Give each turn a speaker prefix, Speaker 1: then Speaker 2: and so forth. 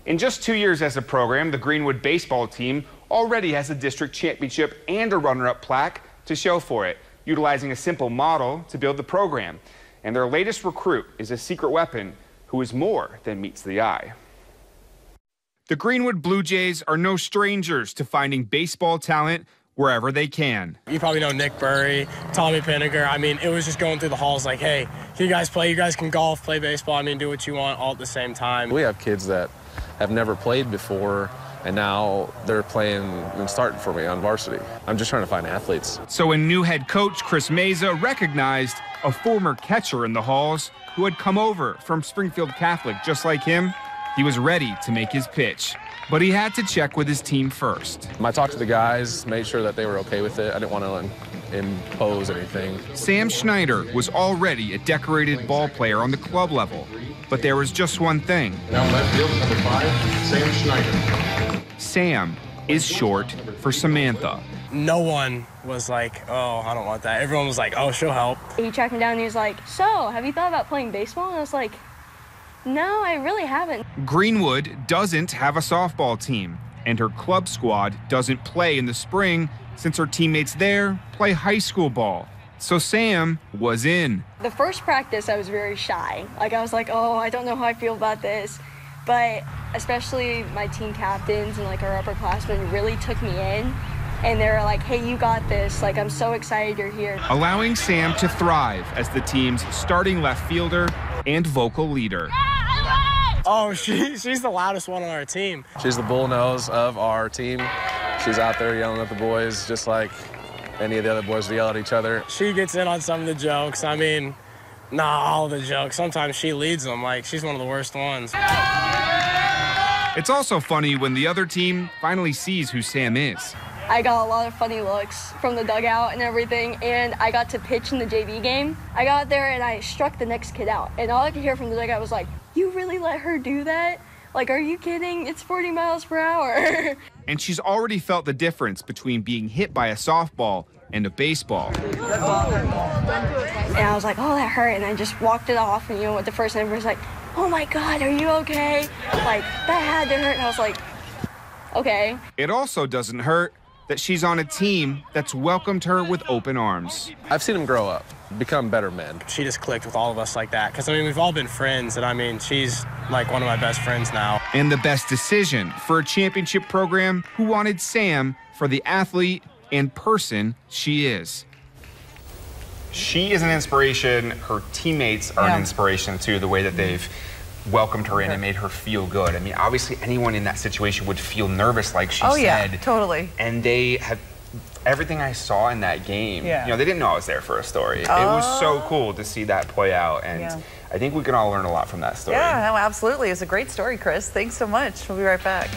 Speaker 1: In just 2 years as a program, the Greenwood baseball team already has a district championship and a runner-up plaque to show for it, utilizing a simple model to build the program. And their latest recruit is a secret weapon who is more than meets the eye. The Greenwood Blue Jays are no strangers to finding baseball talent wherever they can.
Speaker 2: You probably know Nick Burry, Tommy Pinniger. I mean, it was just going through the halls like, hey, you guys play, you guys can golf, play baseball, I mean, do what you want all at the same time.
Speaker 3: We have kids that have never played before, and now they're playing and starting for me on varsity. I'm just trying to find athletes.
Speaker 1: So when new head coach Chris Meza recognized a former catcher in the halls who had come over from Springfield Catholic just like him, he was ready to make his pitch. But he had to check with his team first.
Speaker 3: I talked to the guys, made sure that they were okay with it. I didn't want to impose anything.
Speaker 1: Sam Schneider was already a decorated ball player on the club level. But there was just one thing.
Speaker 4: Now left field, number 5, Sam Schneider.
Speaker 1: Sam is short for Samantha.
Speaker 2: No one was like, oh, I don't want that. Everyone was like, oh, she'll help.
Speaker 5: He tracked me down and he was like, so, have you thought about playing baseball? And I was like, no, I really haven't.
Speaker 1: Greenwood doesn't have a softball team, and her club squad doesn't play in the spring since her teammates there play high school ball. So Sam was in.
Speaker 5: The first practice, I was very shy. Like, I was like, oh, I don't know how I feel about this. But especially my team captains and like our upperclassmen really took me in. And they were like, hey, you got this. Like, I'm so excited you're here.
Speaker 1: Allowing Sam to thrive as the team's starting left fielder and vocal leader.
Speaker 2: Oh, she's the loudest one on our team.
Speaker 3: She's the bullnose of our team. She's out there yelling at the boys just like any of the other boys would yell at each other.
Speaker 2: She gets in on some of the jokes. I mean, not all of the jokes. Sometimes she leads them. Like, she's one of the worst ones.
Speaker 1: It's also funny when the other team finally sees who Sam is.
Speaker 5: I got a lot of funny looks from the dugout and everything, and I got to pitch in the JV game. I got there and I struck the next kid out, and all I could hear from the dugout was like, you really let her do that? Like, are you kidding? It's 40 miles per hour.
Speaker 1: And she's already felt the difference between being hit by a softball and a baseball.
Speaker 5: And I was like, oh, that hurt, and I just walked it off, and you know what, the first neighbor was like, oh my God, are you okay? Like, that had to hurt, and I was like, okay.
Speaker 1: It also doesn't hurt that she's on a team that's welcomed her with open arms.
Speaker 3: I've seen them grow up, become better men.
Speaker 2: She just clicked with all of us like that. Because, I mean, we've all been friends, and I mean, she's like one of my best friends now.
Speaker 1: And the best decision for a championship program who wanted Sam for the athlete and person she is. She is an inspiration. Her teammates are an inspiration, too, the way that they've welcomed her in and made her feel good. I mean, obviously anyone in that situation would feel nervous, like she said.
Speaker 6: Yeah, totally.
Speaker 1: And they have everything I saw in that game. You know, they didn't know I was there for a story. It was so cool to see that play out, and I think we can all learn a lot from that story.
Speaker 6: Yeah, no, absolutely. It's a great story, Chris. Thanks so much. We'll be right back.